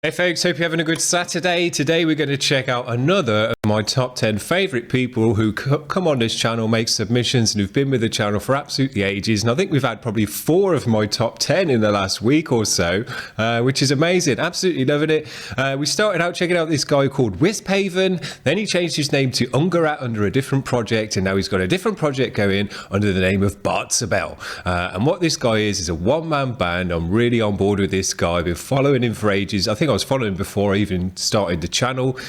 Hey folks, hope you're having a good Saturday. Today we're going to check out another of my top 10 favourite people who come on this channel, make submissions, and who've been with the channel for absolutely ages. And I think we've had probably 4 of my top 10 in the last week or so, which is amazing. Absolutely loving it. We started out checking out this guy called Wisphaven. Then he changed his name to Ungarat under a different project, and now he's got a different project going under the name of Bartzabel. And what this guy is a one-man band. I'm really on board with this guy. I've been following him for ages. I think I was following before I even started the channel,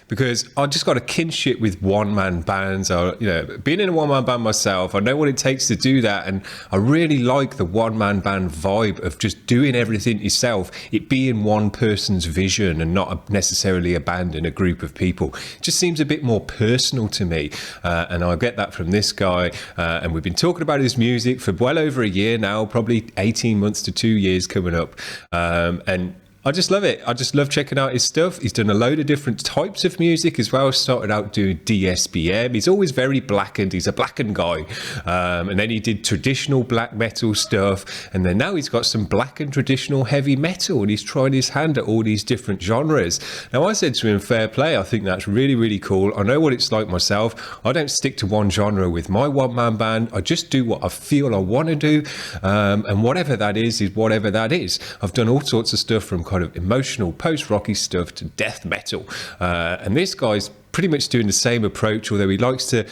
because I just got a kinship with one-man bands. Being in a one-man band myself, I know what it takes to do that, and I really like the one-man band vibe of just doing everything yourself, it being one person's vision and not necessarily a band and a group of people. It just seems a bit more personal to me, and I get that from this guy, and we've been talking about his music for well over a year now, probably 18 months to 2 years coming up, and I just love it. I just love checking out his stuff. He's done a load of different types of music as well. Started out doing DSBM. He's always very Blackened. He's a Blackened guy. And then he did traditional black metal stuff. And then now he's got some Blackened traditional heavy metal. And he's trying his hand at all these different genres. Now, I said to him, fair play. I think that's really, really cool. I know what it's like myself. I don't stick to one genre with my one-man band. I just do what I feel I want to do. And whatever that is whatever that is. I've done all sorts of stuff from kind of emotional post-rocky stuff to death metal, and this guy's pretty much doing the same approach, although he likes to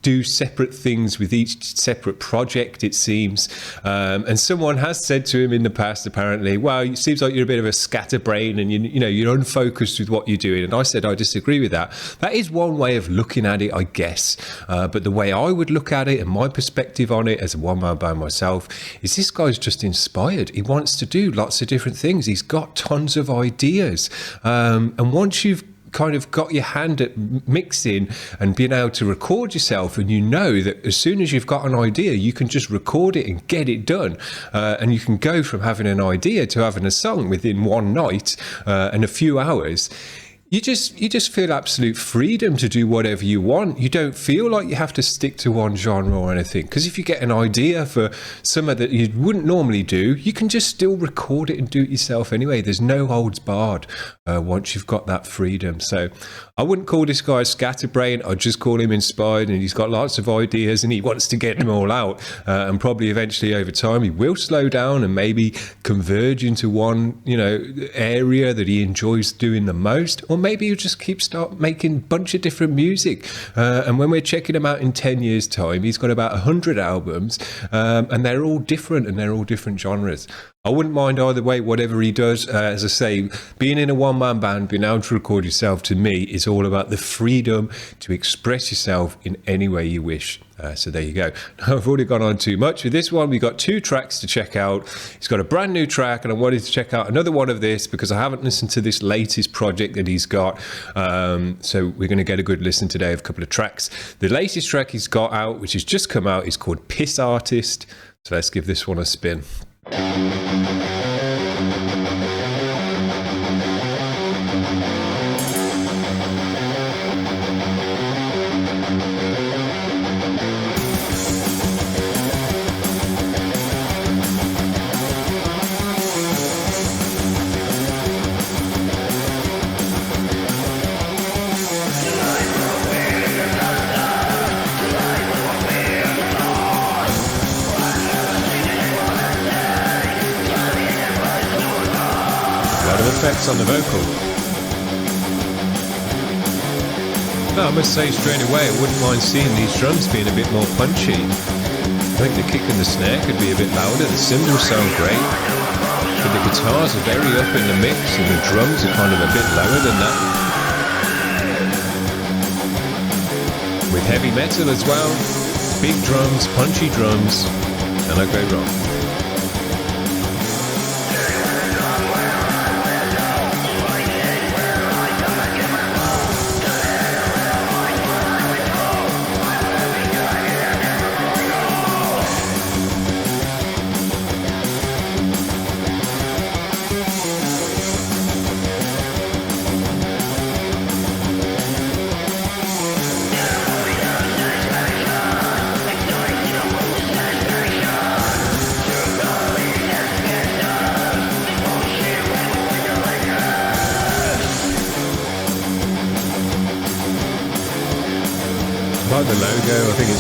do separate things with each separate project, it seems. And someone has said to him in the past, apparently, well, it seems like you're a bit of a scatterbrain and you're unfocused with what you're doing. And I said I disagree with that. That is one way of looking at it, I guess. But the way I would look at it and my perspective on it as a one-man band myself is this guy's just inspired. He wants to do lots of different things. He's got tons of ideas. And once you've kind of got your hand at mixing and being able to record yourself, and you know that as soon as you've got an idea you can just record it and get it done, and you can go from having an idea to having a song within one night and a few hours. You just feel absolute freedom to do whatever you want. You don't feel like you have to stick to one genre or anything. Because if you get an idea for something that you wouldn't normally do, you can just still record it and do it yourself anyway. There's no holds barred once you've got that freedom. So I wouldn't call this guy a scatterbrain. I'd just call him inspired, and he's got lots of ideas and he wants to get them all out. And probably eventually over time he will slow down and maybe converge into one area that he enjoys doing the most. Or maybe you just start making a bunch of different music. And when we're checking him out in 10 years' time, he's got about 100 albums, and they're all different, and they're all different genres. I wouldn't mind either way, whatever he does. As I say, being in a one-man band, being able to record yourself, to me, is all about the freedom to express yourself in any way you wish. So there you go. Now, I've already gone on too much. With this one, we've got 2 tracks to check out. He's got a brand new track, and I wanted to check out another one of this because I haven't listened to this latest project that he's got. So we're going to get a good listen today of a couple of tracks. The latest track he's got out, which has just come out, is called Piss Artist. So let's give this one a spin. Effects on the vocal. No, I must say straight away, I wouldn't mind seeing these drums being a bit more punchy. I think the kick and the snare could be a bit louder. The cymbals sound great, but the guitars are very up in the mix, and the drums are kind of a bit lower than that. With heavy metal as well, big drums, punchy drums, and I go wrong.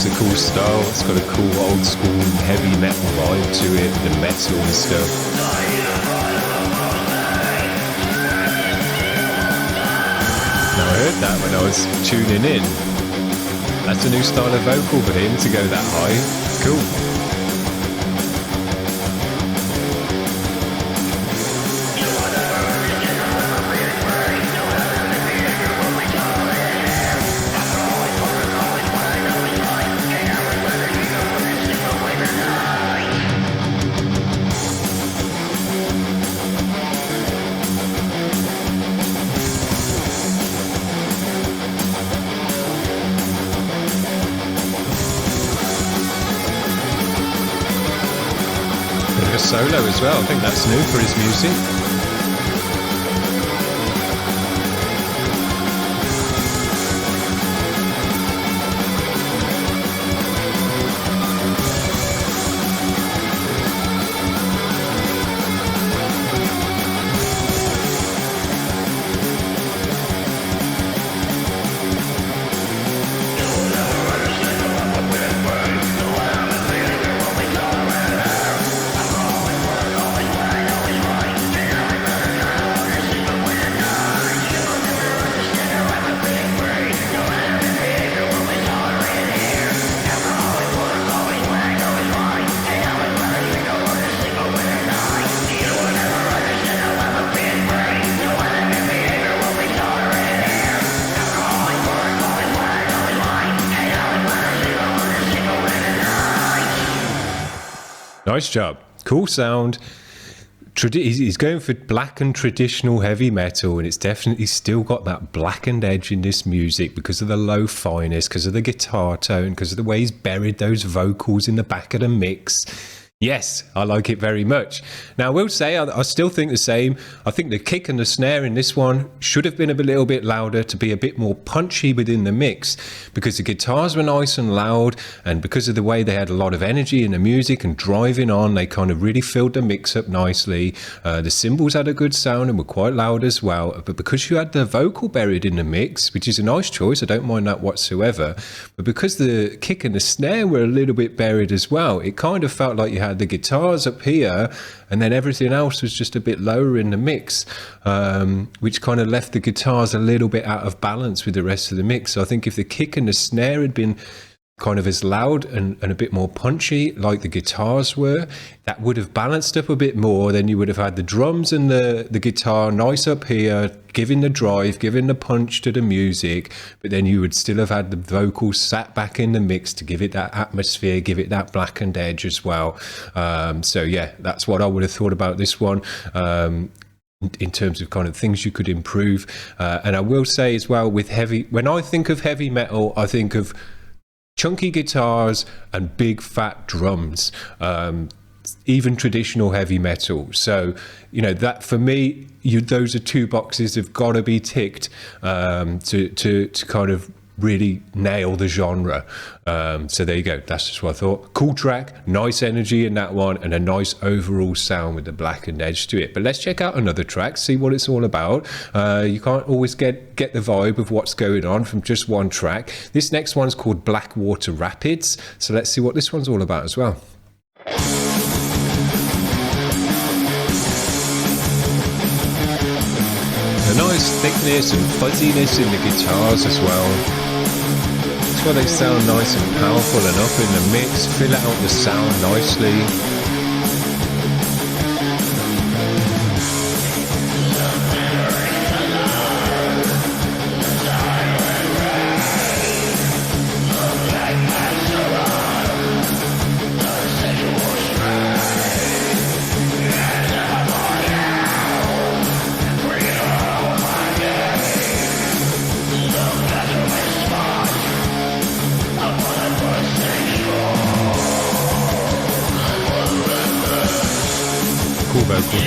Bartzabel's a cool style. It's got a cool old school heavy metal vibe to it, the metal and stuff. Now I heard that when I was tuning in. That's a new style of vocal for him to go that high. Cool. Solo as well. I think that's new for his music. Nice job. Cool sound. He's going for blackened traditional heavy metal, and it's definitely still got that blackened edge in this music because of the low fineness, because of the guitar tone, because of the way he's buried those vocals in the back of the mix. Yes, I like it very much. Now, I will say, I still think the same. I think the kick and the snare in this one should have been a little bit louder to be a bit more punchy within the mix, because the guitars were nice and loud, and because of the way they had a lot of energy in the music and driving on, they kind of really filled the mix up nicely. The cymbals had a good sound and were quite loud as well, but because you had the vocal buried in the mix, which is a nice choice, I don't mind that whatsoever, but because the kick and the snare were a little bit buried as well, it kind of felt like you had the guitars up here and then everything else was just a bit lower in the mix, which kind of left the guitars a little bit out of balance with the rest of the mix. So I think if the kick and the snare had been kind of as loud and a bit more punchy like the guitars were, that would have balanced up a bit more. Then you would have had the drums and the guitar nice up here, giving the drive, giving the punch to the music, but then you would still have had the vocals sat back in the mix to give it that atmosphere, give it that blackened edge as well. So yeah, that's what I would have thought about this one. In terms of kind of things you could improve. And I will say as well, with when I think of heavy metal, I think of chunky guitars and big fat drums, even traditional heavy metal. So, you know, that for me, those are two boxes have got to be ticked to kind of really nail the genre. So there you go. That's just what I thought. Cool track, nice energy in that one, and a nice overall sound with the blackened edge to it. But let's check out another track, see what it's all about. You can't always get the vibe of what's going on from just one track. This next one's called Blackwater Rapids. So let's see what this one's all about as well. A nice thickness and fuzziness in the guitars as well. That's why they sound nice and powerful and up in the mix, fill out the sound nicely. Cool vocal.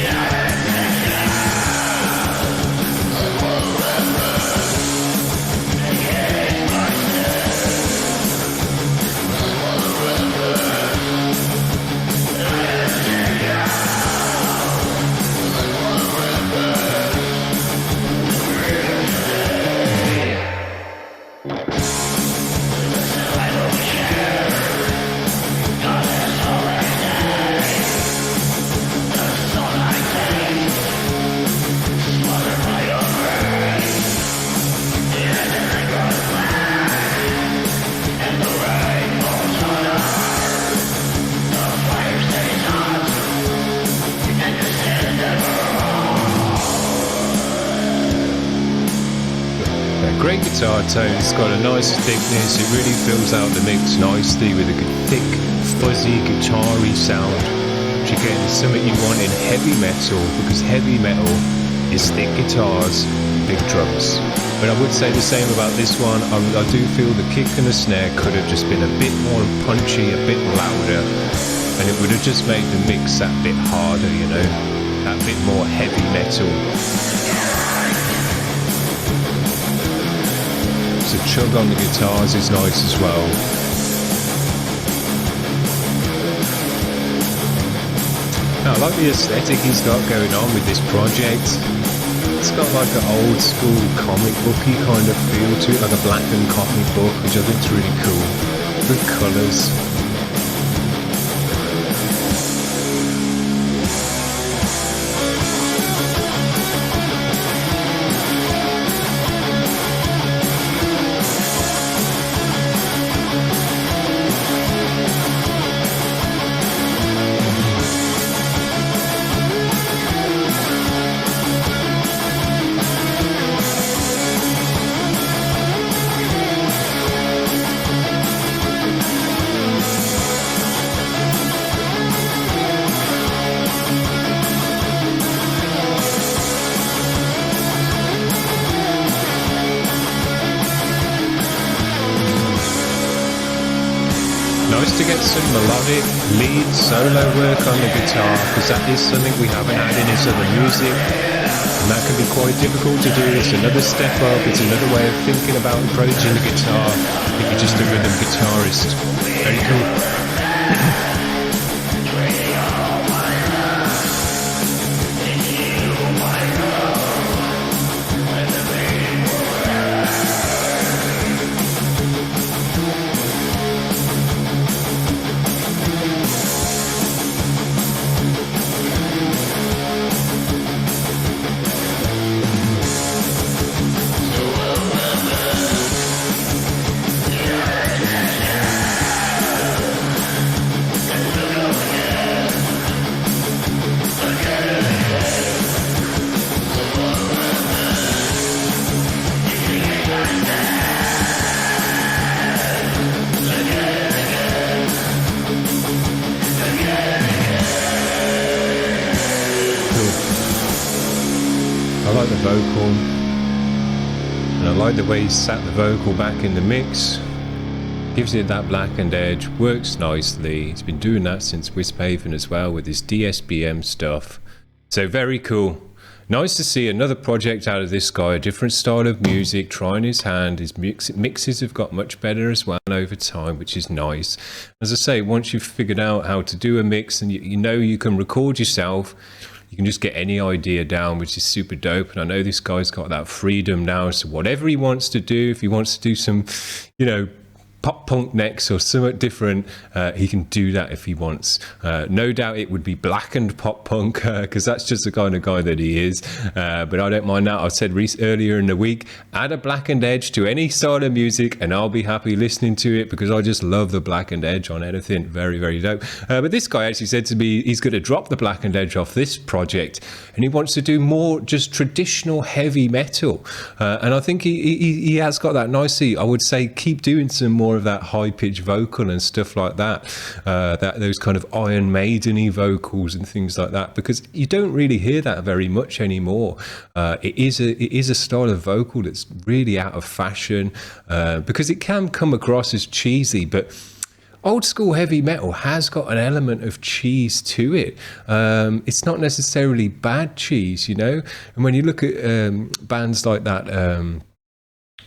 great guitar tone. It's got a nice thickness. It really fills out the mix nicely with a good, thick, fuzzy, guitar-y sound, which again is something you want in heavy metal, because heavy metal is thick guitars, big drums. But I would say the same about this one. I do feel the kick and the snare could have just been a bit more punchy, a bit louder, and it would have just made the mix that bit harder, you know, that bit more heavy metal. The chug on the guitars is nice as well. Now, I like the aesthetic he's got going on with this project. It's got like an old school comic booky kind of feel to it, like a Blackened comic book, which I think is really cool. Good colours. Nice to get some melodic lead solo work on the guitar, because that is something we haven't had in his other music, and that can be quite difficult to do. It's another step up, it's another way of thinking about approaching the guitar if you're just a rhythm guitarist. Very cool. I like the vocal, and I like the way he sat the vocal back in the mix. Gives it that blackened edge, works nicely. He's been doing that since Wispaven as well with his DSBM stuff. So very cool. Nice to see another project out of this guy, a different style of music, trying his hand. His mixes have got much better as well over time, which is nice. As I say, once you've figured out how to do a mix and you know you can record yourself, you can just get any idea down, which is super dope. And I know this guy's got that freedom now, so whatever he wants to do, if he wants to do some, you know, pop punk next or something different, he can do that if he wants. No doubt it would be blackened pop punk, because that's just the kind of guy that he is. But I don't mind that. I said earlier in the week, add a blackened edge to any style of music and I'll be happy listening to it, because I just love the blackened edge on anything. Very, very dope. But this guy actually said to me he's going to drop the blackened edge off this project and he wants to do more just traditional heavy metal. And I think he has got that nicely. I would say keep doing some more of that high-pitched vocal and stuff like that, those kind of Iron Maiden-y vocals and things like that, because you don't really hear that very much anymore. It is a style of vocal that's really out of fashion, because it can come across as cheesy, but old school heavy metal has got an element of cheese to it. It's not necessarily bad cheese, you know. And when you look at bands like that,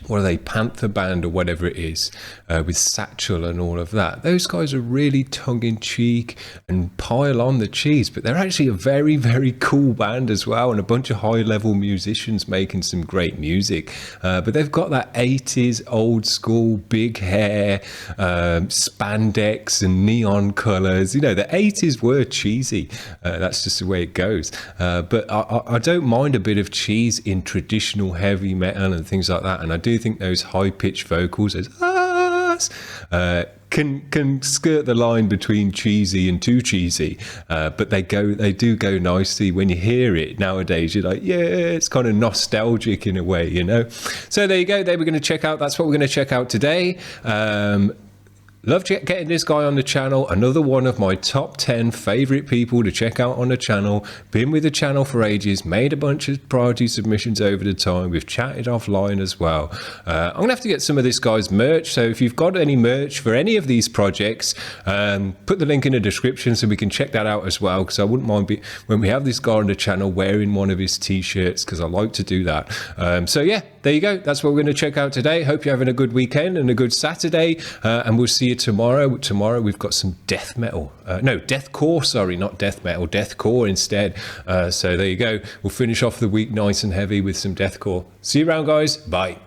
what are they, Panther Band or whatever it is, with Satchel and all of that, those guys are really tongue-in-cheek and pile on the cheese, but they're actually a very, very cool band as well, and a bunch of high-level musicians making some great music. But they've got that 80s old school big hair, spandex and neon colors. You know, the 80s were cheesy. That's just the way it goes. But I don't mind a bit of cheese in traditional heavy metal and things like that, and I do think those high-pitched vocals as can skirt the line between cheesy and too cheesy, but they do go nicely. When you hear it nowadays, you're like, yeah, it's kind of nostalgic in a way, you know. So there you go. That's what we're going to check out today. Love getting this guy on the channel. Another one of my top 10 favorite people to check out on the channel. Been with the channel for ages, made a bunch of priority submissions over the time. We've chatted offline as well. I'm gonna have to get some of this guy's merch. So if you've got any merch for any of these projects, put the link in the description so we can check that out as well. Because I wouldn't mind when we have this guy on the channel wearing one of his t-shirts, because I like to do that. So yeah, there you go. That's what we're going to check out today. Hope you're having a good weekend and a good Saturday. And we'll see you tomorrow. Tomorrow we've got some death metal. No, deathcore, sorry, not death metal, deathcore instead. So there you go. We'll finish off the week nice and heavy with some deathcore. See you around, guys. Bye.